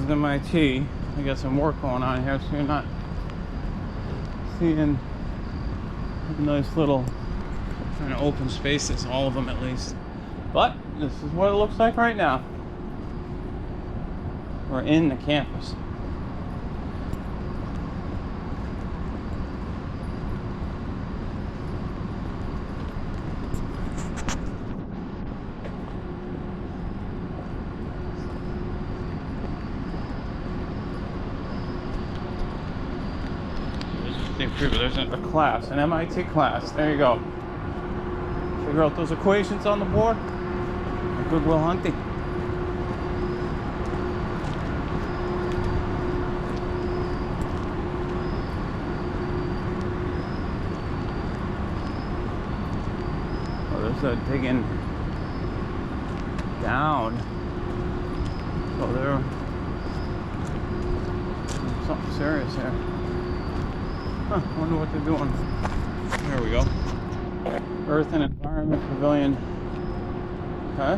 is MIT. We got some work going on here, so you're not seeing nice little kind of open spaces, all of them at least. But this is what it looks like right now. We're in the campus. There's a class, an MIT class. There you go. Figure out those equations on the board. Good Will Hunting. Oh, there's a digging down. So there, something serious here. Huh, wonder what they're doing. There we go. Earth and Environment Pavilion. Okay.